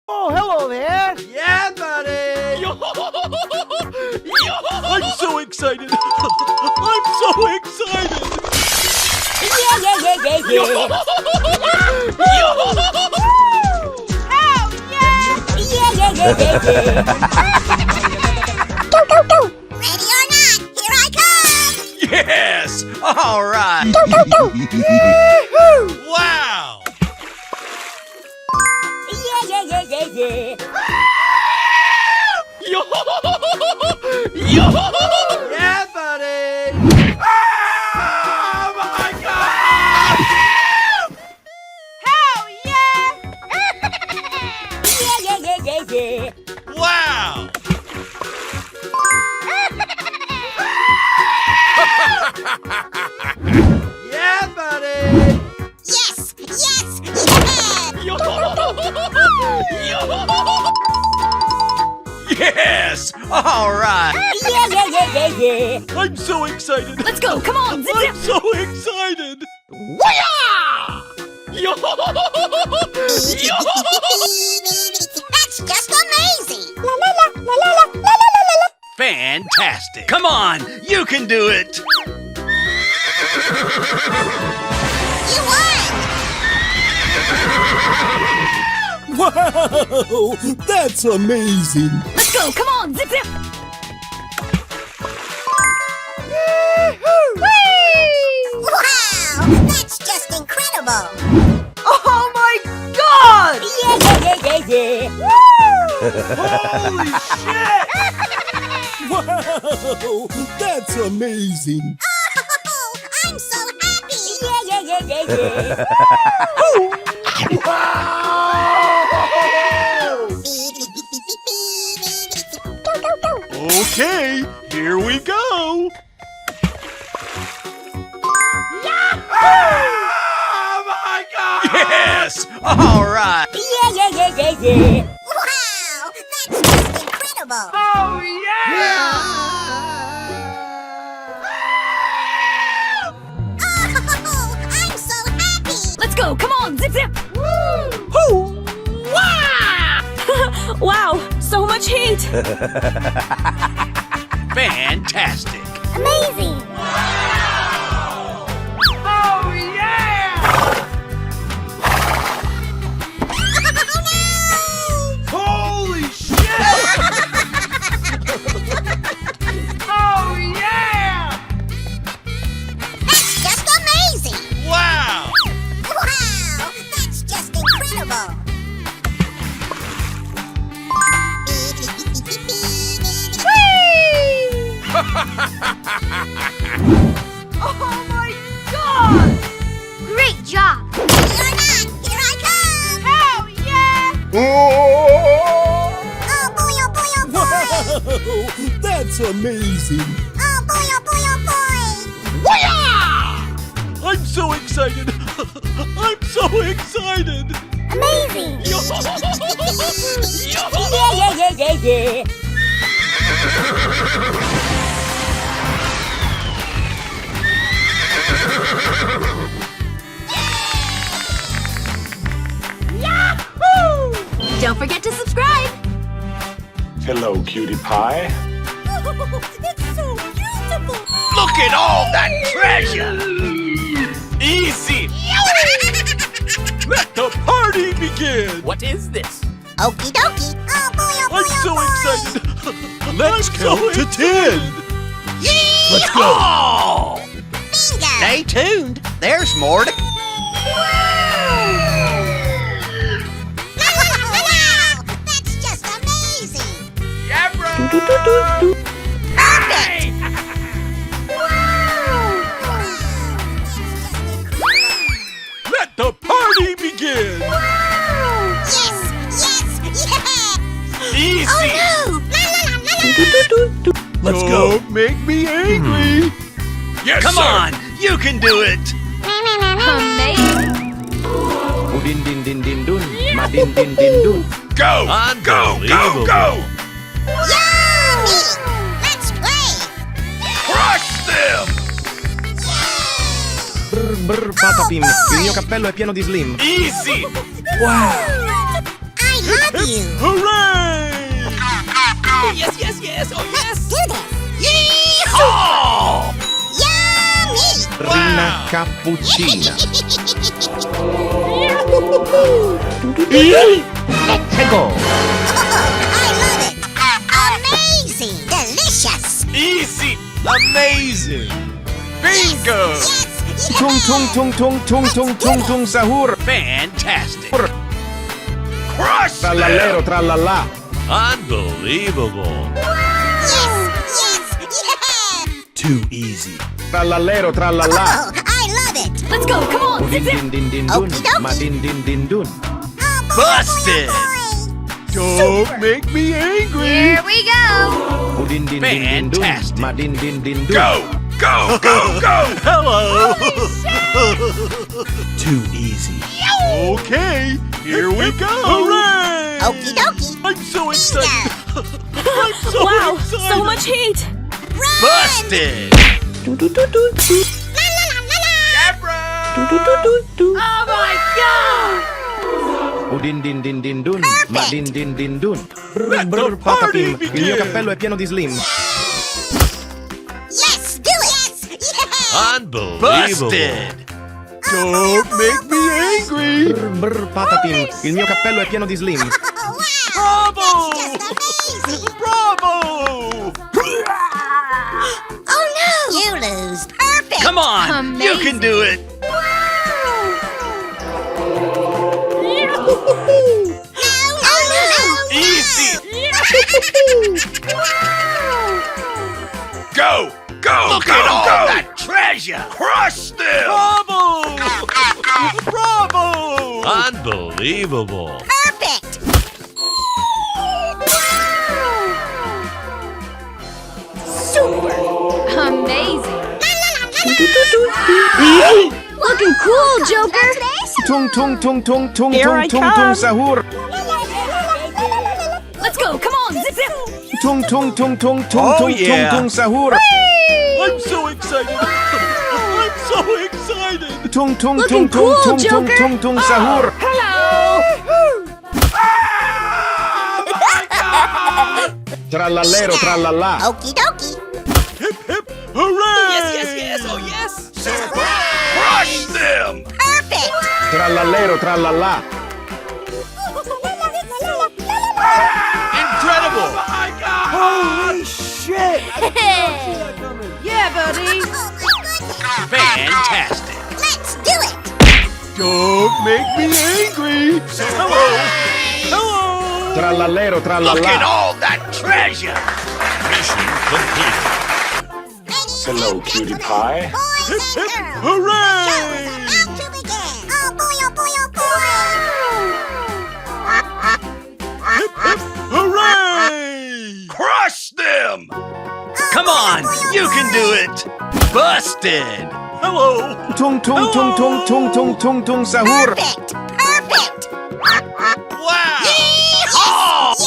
Oh, hello there! Yeah, buddy! I'm so excited! I'm so excited! Yeah. Go. Ready or not, here I come! Yes! All right! Go. Wow! Yeah. Yeah, buddy! Oh, my God! Hell yeah! Yeah. Wow! Yeah, buddy! Yes! Yes! All right! Yeah. I'm so excited! Let's go, come on! Zip, I'm zip. so excited! That's just amazing! La. Fantastic! Come on! You can do it! You won! Wow! That's amazing! Let's go, come on! Zip, zip! Wow! That's just incredible! Oh my God! Yeah. Holy shit! Wow! That's amazing! Oh, I'm so happy! Yeah. Go. Okay, here we go! Oh, my God! Yes! All right! Yeah. Wow! That's just incredible! Oh, yeah! Oh, I'm so happy! Let's go! Come on! Zip, zip! Wow! So much heat! Fantastic! Amazing! Oh, yeah! Holy shit! Oh, yeah! That's just amazing! Wow! Wow! That's just incredible! Oh my God! Great job! Ready or not, here I come! Hell yeah! Oh boy! Wow! That's amazing! Oh boy! I'm so excited! I'm so excited! Amazing! Yeah. Don't forget to subscribe! Hello, cutie pie. It's so beautiful! Look at all that treasure! Easy! Let the party begin! What is this? Okie dokie! Oh boy! I'm so excited! Let's count to 10! Let's go! Oh! Bingo! Stay tuned. There's more to... Wow! That's just amazing! Yeah, bro! Perfect! Let the party begin! Yes! Easy! Oh no! Let's go! Don't make me angry! Yes, Come on! You can do it! Amazing! Udin din din din dun, madin din din dun. Go! Go! Go! Yummy! Let's play! Crush them! Brr, Patapim, il mio cappello è pieno di slim. Easy! I love you. Hooray! Yes, yes, yes. Oh, yes. Do this. Oh! Yummy. Rina cappuccina. Let's go. I love it. Amazing. Delicious. Easy. Amazing. Bingo. Yes. Tung tung tung tung tung tung tung tung sahur. Fantastic. Crush Trallallero them. trallallà. Unbelievable. Yes. Yes. Yeah. Too easy. Trallallero trallallà. Oh, I love it. Let's go. Come on. Din din din din dun. Okie dokie. Ma din din din dun. Oh, boy, Busted. Oh, boy. Don't make me angry. Here we go. Din din din din dun. Fantastic. Ma din din din dun. Go, go, go, go. Hello. Too easy. Okay, here we go. Hooray! Okie dokie. I'm so excited. Bingo. I'm so Wow. excited. So much heat. Run. Busted. La la la la la. Jabra. Oh my God. Din din din din dun. Ma din din din dun. Let Brr the party patapim. Il mio begin. cappello è pieno di slim. Yes, do it. Yes. Yeah. Unbelievable. Busted. Don't make me angry. Brr patapim. Il mio cappello è pieno di slim. Oh, wow. Bravo! That's just amazing. Bravo! Oh, no. You lose. Perfect. Come on. You can do it. No, no. Easy. Go, go, Look go, at all go. that treasure. Crush them. Bravo! Bravo! Unbelievable. Perfect. Amazing. La. Looking cool, Joker. Tung tung tung tung tung Here tung I tung come. tung sahur. Let's go. Come on. Zip zip. Tung tung tung tung tung Oh, tung tung yeah. tung sahur. I'm so excited. I'm so excited. Tung tung Looking tung tung cool, tung tung Joker. tung tung sahur. Hello. Trallallero trallallà. Okie dokie. Hooray! Yes, yes, yes. Oh, yes. Crush them. Perfect. Trallallero trallallà. Incredible. Oh, my God. Holy shit! Yeah, buddy. Oh, my goodness. Fantastic. Let's do it. Don't make me angry. Hello. Hello. Trallallero Look at trallallà. all that treasure. Mission complete. Hello, cutie pie. Boys and girls. Hooray! The show is about to begin. Oh boy, oh boy, oh boy. Hooray! Crush them. Come on. You can do it. Busted. Hello. Tung tung tung tung tung tung tung tung sahur. Perfect. Perfect. Wow. Yes.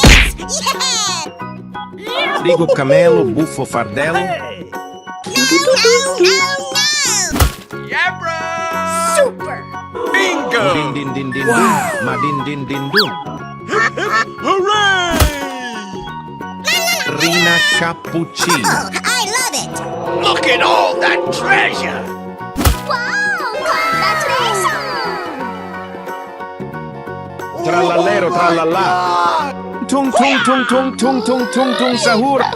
Yes. Yeah. Frigo camelo, buffo fardello. No. Jabra. Super. Bingo. Din din din din dun. Ma din din din dun. Hooray! Rina cappuccina. Oh, I love it. Look at all that treasure. Wow, congratulations. Trallallero trallallà. Tung tung tung tung tung tung tung tung sahur. I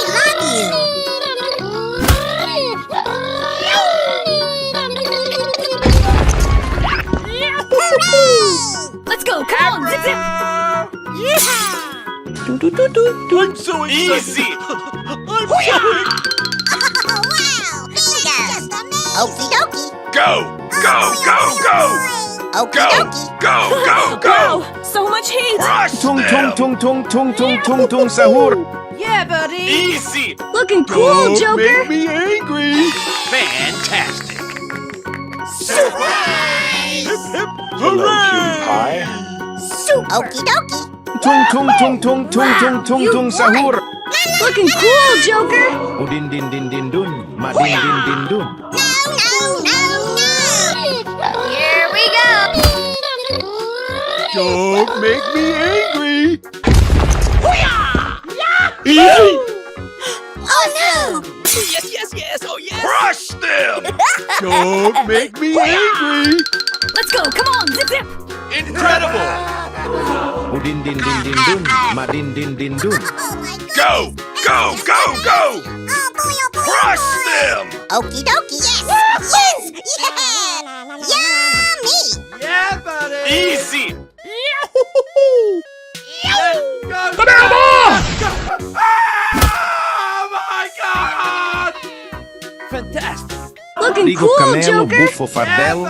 love you. Let's go. Come on. Zip zip. I'm so excited. Easy. I'm so excited. Oh, wow. Bingo. Okie dokie. Go, go, go, go. Okie Go, dokie. go, go, go. Wow. So much heat. Crush Tung tung them. tung tung tung tung tung tung sahur. Yeah, buddy. Easy. Looking cool, Don't Joker. make me angry. Fantastic. Hello, cutie pie. Okie dokie. Tung tung tung tung tung tung tung tung sahur. Looking cool, Joker. Din din din din dun. Ma din din din dun. No. Here we go. Don't make me angry. Oh no! Yes. Oh, yes. Crush them. Don't make me angry. Let's go. Come on. Zip zip. Incredible. Udin din din din dun, madin din din dun. Oh my goodness! Go. Oh boy, oh boy! Crush them. Okie dokie, yes! Yeah! Yummy! Yeah, buddy. Easy. Oh my God! Fantastic. Looking Digo cool, camelo, Joker. buffo fardello.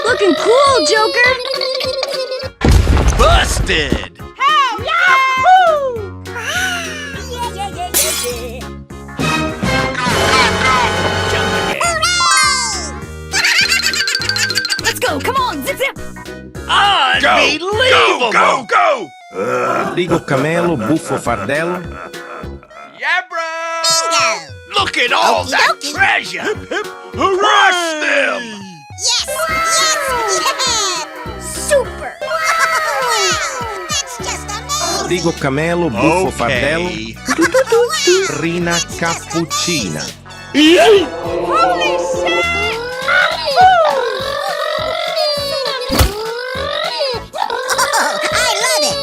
Looking cool, Joker. Busted. Let's go. Come on. Zip zip. Unbelievable. Go. Digo camelo, buffo fardello. Yeah, bro. Bingo! Look at all Okie that dokie. treasure. Hooray! Crush them. Yes! Super! Wow! That's just amazing! Digo camelo, buffo fardello. Okay. Rina cappuccina. Holy shit! I love it!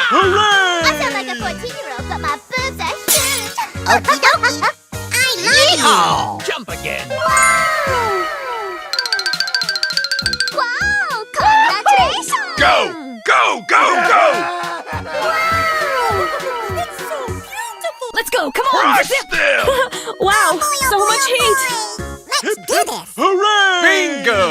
Hooray! I sound like a 14-year-old, but my boobs are huge! Okie dokie! I love you! Oh, jump again. Wow! Congratulations! Go. It's so beautiful! Let's go. Come on. Crush Zip zip. them. Wow. So much heat. Let's do this! Hooray! Bingo.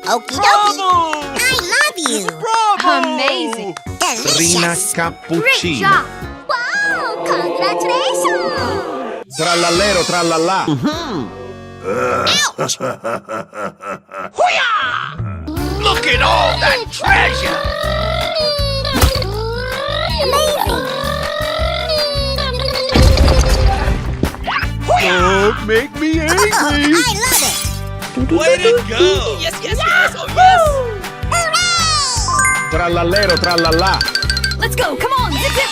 Okie dokie! Bravo! I love you! Bravo! Amazing. Rina Delicious! Great cappuccina. job. Wow! Congratulations! Trallallero, trallallà. Ouch! Look at all that treasure. Amazing! Don't make me angry. I love it! Way to go. Yes. Oh, yes. Hooray! Trallallero, trallallà. Let's go. Come on. Zip zip.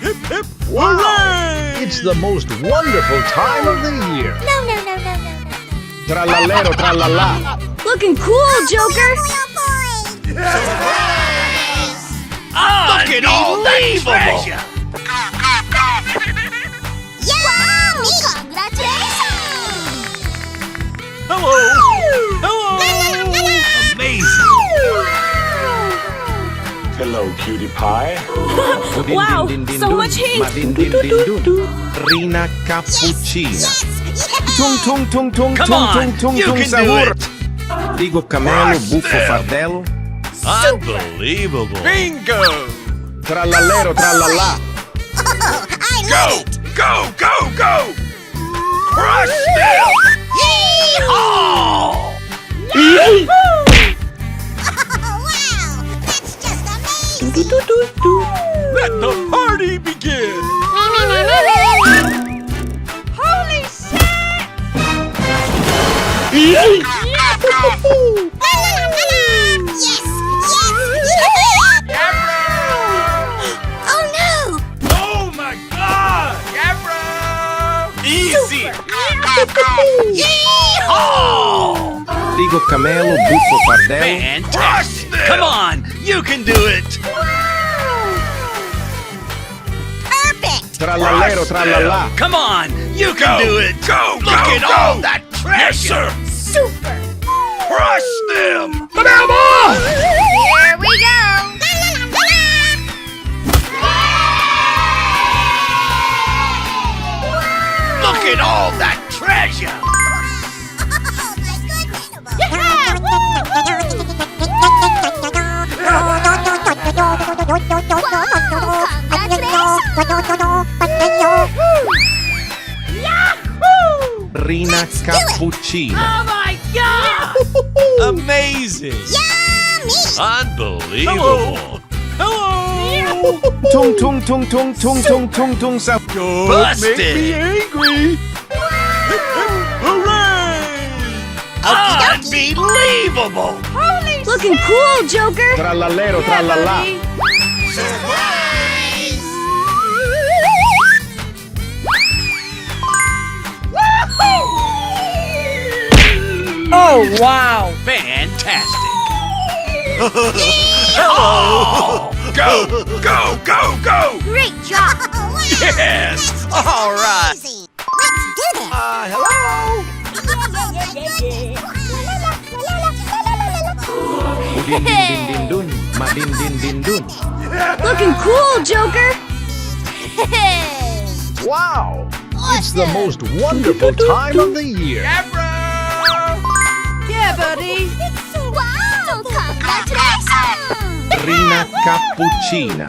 Hip, hip, hooray! It's the most wonderful time of the year. No. Trallallero, trallallà. Looking cool, Joker. Boy! Look at all that treasure. Yummy! Congratulations! Hello! Amazing. Hello, cutie pie. Udin Wow, din din din so dun, much heat. madin din din dun. Rina cappuccina. Yes! Tung tung tung tung Come tung tung on. tung You tung can do sahur. it. Digo camelo, Crush buffo them. fardello. Unbelievable. Bingo. Trallallero, trallallà. I Go. love it! Crush them. Yeehaw. Wow! That's just amazing! Let the party begin. Holy shit! Yes! Oh no! Oh my God. Yeah, bro. Easy. Yeehaw. Digo camelo, buffo fardello. Fantastic. Come on. You can do it. Perfect! Trallallero, trallallà. Come on. You can do it. Look at all that treasure. Super! Crush them. Here we go! Look at all that treasure. Rina cappuccina. Oh my God. Amazing. Yummy! Unbelievable. Hello! Tung tung tung tung tung tung tung tung sa. Don't make me angry. Hooray! Unbelievable! Looking cool, Joker. Trallallero trallallà. Oh, wow. Fantastic! Hello! Go! Go! Go! Go! Great job! Yes! All right! Easy. Let's do this! Hello! Din din din din dun. Ma din din din dun. Looking cool, Joker. Wow! It's the most wonderful time of the year. Yeah, buddy. Wow! Congratulations! Rina cappuccina.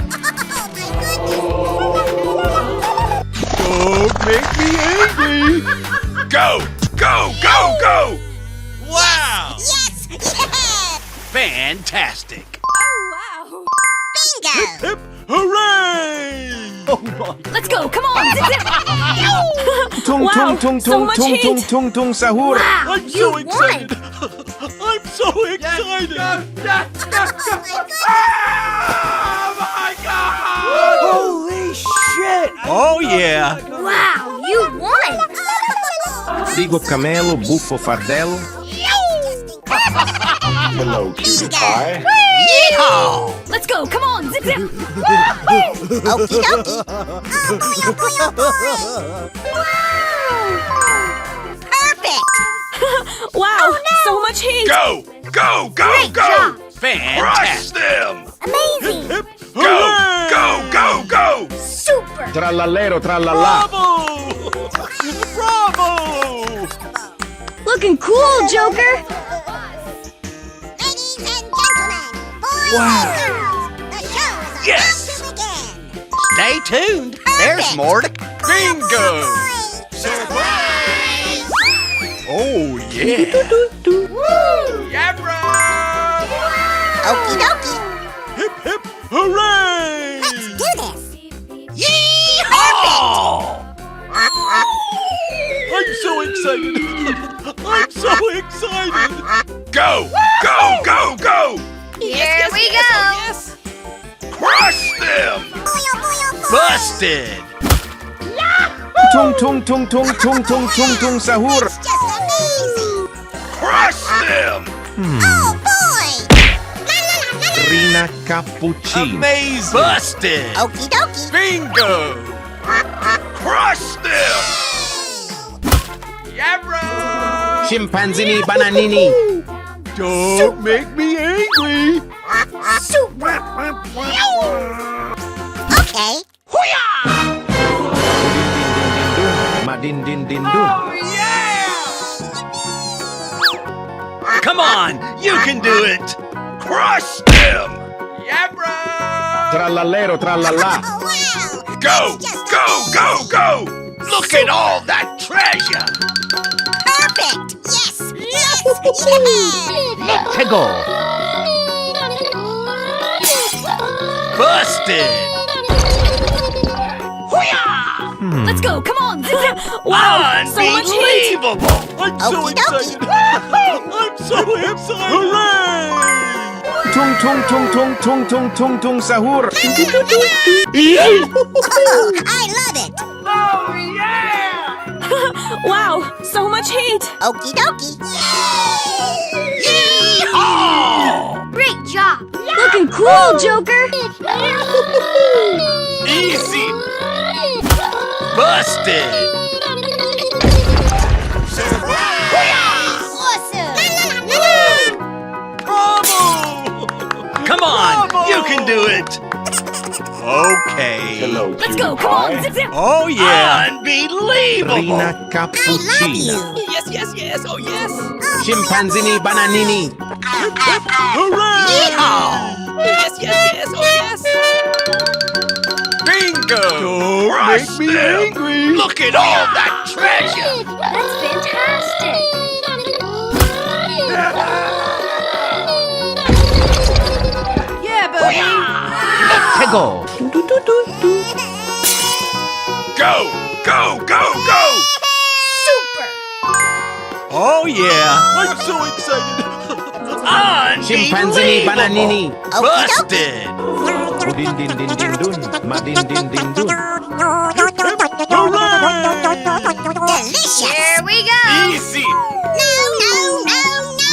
Don't make me angry. Go! Go! Go! Go! Wow! Yes! Yes! Fantastic! Oh, Bingo! Hip, hooray! Let's go. Come on. Zip, zip. Tung Wow, tung tung so tung much tung tung heat. tung tung sahur. Wow, I'm you so won. excited. I'm so excited. Holy shit! Oh yeah! Wow, you won. Figo camelo, buffo fardello. Hello, cutie pie. Yeehaw! Let's go. Come on. Zip, zip. Okie dokie! Perfect! Wow, so much heat. Go! Go! Go! Great Go! job. Fantastic! Amazing! Go! Go! Go! Go! Super! Trallallero trallallà. Bravo! Bravo! Looking cool, Joker. Ladies and gentlemen, boys and girls, the show is Yes. about to begin. Stay tuned. There's more to bingo. Surprise! Oh yeah! Okie dokie! Hip, hip, hooray! Let's do this! Yeehaw! I'm so excited. I'm so excited. Go! Go! Go! Go! Here we go! Crush them! Busted! Tung tung tung tung tung tung tung tung sahur. It's just amazing! Crush them! Oh boy! La la la la la! Rina cappuccina. Amazing! Busted! Okie dokie! Bingo! Crush them! Chimpanzini bananini. Don't make me angry. Super! Okay! Ma din din din dun. Come on! You can do it! Crush them! Trallallero trallallà. Oh wow! Go! Go! Go! Go! Look at all that treasure! Perfect! Yes! Yes! Yes! Busted! Let's go. Come on. Zip, zip. Wow, so much heat. Unbelievable! I'm so Okie dokie! excited. I'm so excited. Hooray! Tung tung tung tung tung tung tung tung sahur. I love it! Wow, so much heat. Okie dokie! Yeehaw! Great job! Looking cool, Joker. Easy! Busted! Awesome! Bravo! Come on! You can do it! Okay. Hello, Let's cutie go. Come on. pie. Zip, zip. Oh yeah! Unbelievable! Rina I love cappuccina. you! Chimpanzini bananini. Hooray! Yeehaw! Bingo! Don't Crush make me them! angry. Look at all that treasure! That's fantastic. Yeah, buddy. Let's go. Go, go, go, go! Oh yeah! I'm so excited! Chimpanzini bananini. Busted! Udin din din din dun. Madin din din dun. Delicious. Here we go. Easy! No, no, no, no.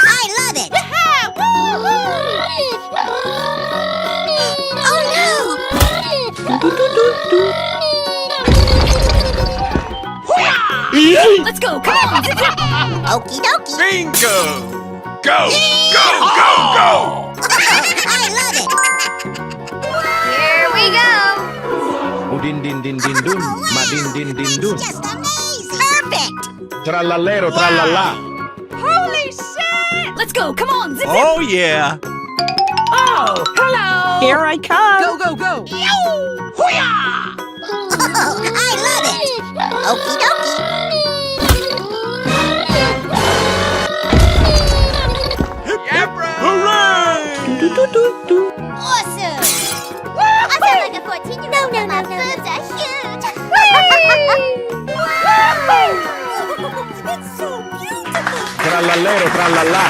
I love it. Oh no. Let's go. Come on. Okie dokie. Bingo! Go, go, go, go! I love it. Here we go. Udin din din din dun. Madin din din dun. Just amazing. Perfect. Trallallero trallalla. Holy shit. Let's go. Come on. Zip, zip. Oh yeah! Oh, hello. Here I come. Go, go, go. Oh, I love it. Okie dokie. Hooray! Awesome. I feel like a 14-year-old. No, no, no, no. Boobs are huge. It's so beautiful. Trallallero trallalla.